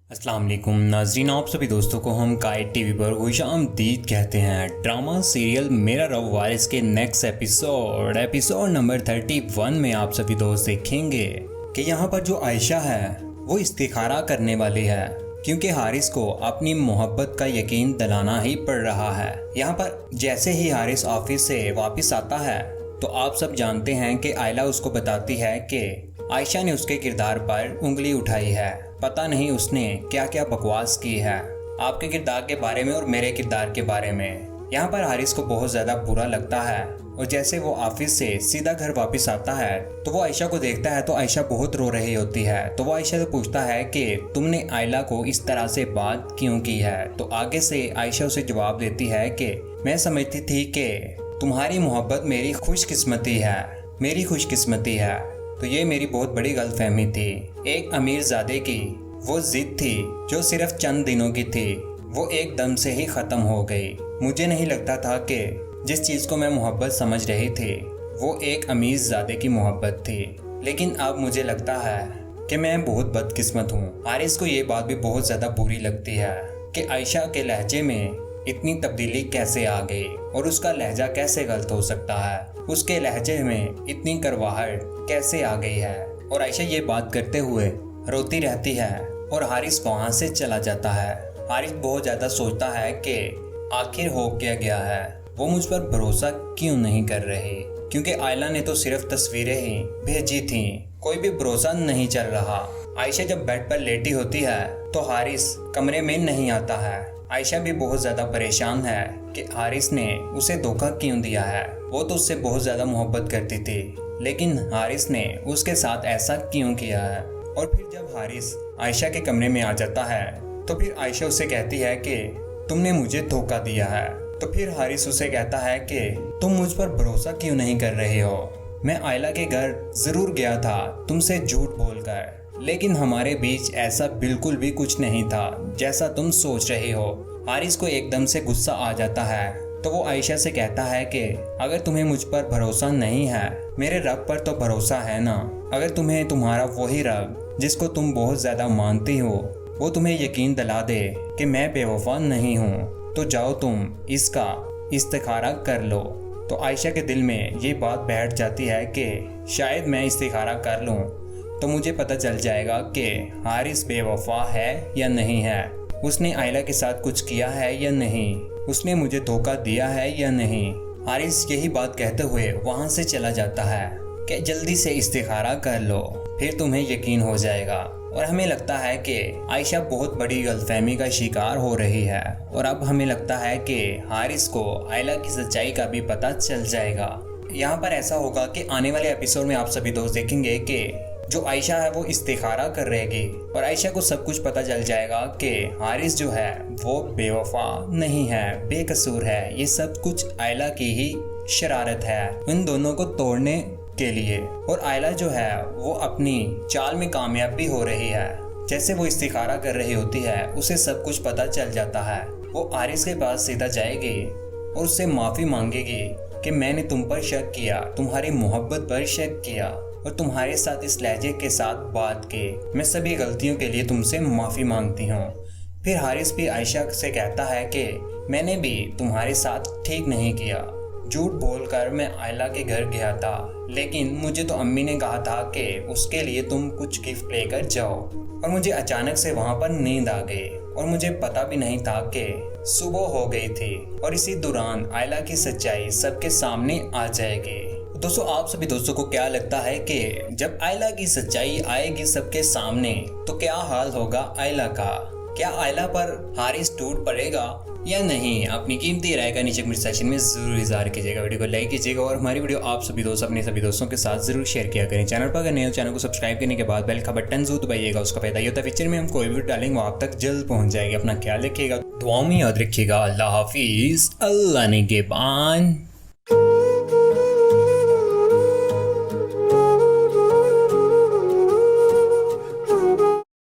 अस्सलाम वालेकुम नाज़रीन, आप सभी दोस्तों को हम काइट टीवी पर खुशामदीद कहते हैं। ड्रामा सीरियल मेरा रब वारिस के नेक्स्ट एपिसोड नंबर 31 में आप सभी दोस्त देखेंगे कि यहाँ पर जो आयशा है वो इस्तिखारा करने वाली है, क्योंकि हारिस को अपनी मोहब्बत का यकीन दिलाना ही पड़ रहा है। यहाँ पर जैसे ही हारिस ऑफिस से वापस आता है तो आप सब जानते हैं कि आयला उसको बताती है कि आयशा ने उसके किरदार पर उंगली उठाई है। पता नहीं उसने क्या क्या बकवास की है आपके किरदार के बारे में और मेरे किरदार के बारे में। यहाँ पर हारिस को बहुत ज़्यादा बुरा लगता है और जैसे वो ऑफिस से सीधा घर वापस आता है तो वो आयशा को देखता है तो आयशा बहुत रो रही होती है। तो वो आयशा से पूछता है कि तुमने आयला को इस तरह से बात क्यों की है। तो आगे से आयशा उसे जवाब देती है कि मैं समझती थी कि तुम्हारी मोहब्बत मेरी खुशकिस्मती है। तो ये मेरी बहुत बड़ी गलतफहमी थी। एक अमीरजादे की वो जिद थी जो सिर्फ चंद दिनों की थी, वो एकदम से ही ख़त्म हो गई। मुझे नहीं लगता था कि जिस चीज़ को मैं मोहब्बत समझ रही थी वो एक अमीरजादे की मोहब्बत थी, लेकिन अब मुझे लगता है कि मैं बहुत बदकिस्मत हूँ। हारिस को ये बात भी बहुत ज़्यादा बुरी लगती है कि आयशा के लहजे में इतनी तब्दीली कैसे आ गई और उसका लहजा कैसे गलत हो सकता है, उसके लहजे में इतनी करवाहट कैसे आ गई है। और आयशा ये बात करते हुए रोती रहती है और हारिस वहाँ से चला जाता है। हारिस बहुत ज़्यादा सोचता है कि आखिर हो क्या गया है, वो मुझ पर भरोसा क्यों नहीं कर रही, क्योंकि आयला ने तो सिर्फ तस्वीरें ही भेजी थी, कोई भी भरोसा नहीं चल रहा। आयशा जब बेड पर लेटी होती है तो हारिस कमरे में नहीं आता है। आयशा भी बहुत ज़्यादा परेशान है कि हारिस ने उसे धोखा क्यों दिया है। वो तो उससे बहुत ज़्यादा मोहब्बत करती थी, लेकिन हारिस ने उसके साथ ऐसा क्यों किया है। और फिर जब हारिस आयशा के कमरे में आ जाता है तो फिर आयशा उसे कहती है कि तुमने मुझे धोखा दिया है। तो फिर हारिस उसे कहता है कि तुम मुझ पर भरोसा क्यों नहीं कर रहे हो। मैं आयला के घर ज़रूर गया था तुमसे झूठ बोलकर, लेकिन हमारे बीच ऐसा बिल्कुल भी कुछ नहीं था जैसा तुम सोच रही हो। हारिस को एकदम से गुस्सा आ जाता है तो वो आयशा से कहता है कि अगर तुम्हें मुझ पर भरोसा नहीं है, मेरे रब पर तो भरोसा है ना। अगर तुम्हें तुम्हारा वही रब जिसको तुम बहुत ज़्यादा मानती हो वो तुम्हें यकीन दिला दे कि मैं बेवफा नहीं हूँ, तो जाओ तुम इसका इस्तिखारा कर लो। तो आयशा के दिल में ये बात बैठ जाती है कि शायद मैं इस्तिखारा कर लूँ तो मुझे पता चल जाएगा कि हारिस बेवफा है या नहीं है, उसने आयला के साथ कुछ किया है या नहीं, उसने मुझे धोखा दिया है या नहीं। हारिस यही बात कहते हुए वहाँ से चला जाता है कि जल्दी से इस्तिखारा कर लो फिर तुम्हें यकीन हो जाएगा। और हमें लगता है कि आयशा बहुत बड़ी गलतफहमी का शिकार हो रही है और अब हमें लगता है कि हारिस को आयला की सच्चाई का भी पता चल जाएगा। यहाँ पर ऐसा होगा कि आने वाले एपिसोड में आप सभी दोस्त देखेंगे कि जो आयशा है वो इस्तिखारा कर रहेगी और आयशा को सब कुछ पता चल जाएगा कि हारिस जो है वो बेवफा नहीं है, बेकसूर है। ये सब कुछ आयला की ही शरारत है इन दोनों को तोड़ने के लिए। और आयला जो है वो अपनी चाल में कामयाब भी हो रही है। जैसे वो इस्तिखारा कर रही होती है उसे सब कुछ पता चल जाता है। वो हारिस के पास सीधा जाएगी और उससे माफ़ी मांगेगी कि मैंने तुम पर शक किया, तुम्हारी मोहब्बत पर शक किया और तुम्हारे साथ इस लहजे के साथ बात की। मैं सभी गलतियों के लिए तुमसे माफ़ी मांगती हूँ। फिर हारिस भी आयशा से कहता है कि मैंने भी तुम्हारे साथ ठीक नहीं किया, झूठ बोलकर मैं आयला के घर गया था, लेकिन मुझे तो अम्मी ने कहा था कि उसके लिए तुम कुछ गिफ्ट लेकर जाओ और मुझे अचानक से वहाँ पर नींद आ गई और मुझे पता भी नहीं था कि सुबह हो गई थी और इसी दौरान आयला की सच्चाई सबके सामने आ जाएगी। दोस्तों, आप सभी दोस्तों को क्या लगता है कि जब आयला की सच्चाई आएगी सबके सामने तो क्या हाल होगा आयला का? क्या आयला पर हारिस टूट पड़ेगा या नहीं? अपनी कीमती राय का नीचे कमेंट सेक्शन में जरूर इज़हार कीजिएगा, वीडियो को लाइक कीजिएगा और हमारी वीडियो आप सभी दोस्त अपने सभी दोस्तों के साथ जरूर शेयर किया करें। चैनल पर अगर नए हो चैनल को सब्सक्राइब करने के बाद बेल का बटन जरूर दबाइएगा, उसका फायदा ये होता है फ्यूचर में हम कोई भी डालेंगे आप तक जल्द पहुंच जाएगी। अपना ख्याल रखिएगा, दुआओं में याद रखिएगा। अल्लाह हाफिज़, अल्लाह निगहबान।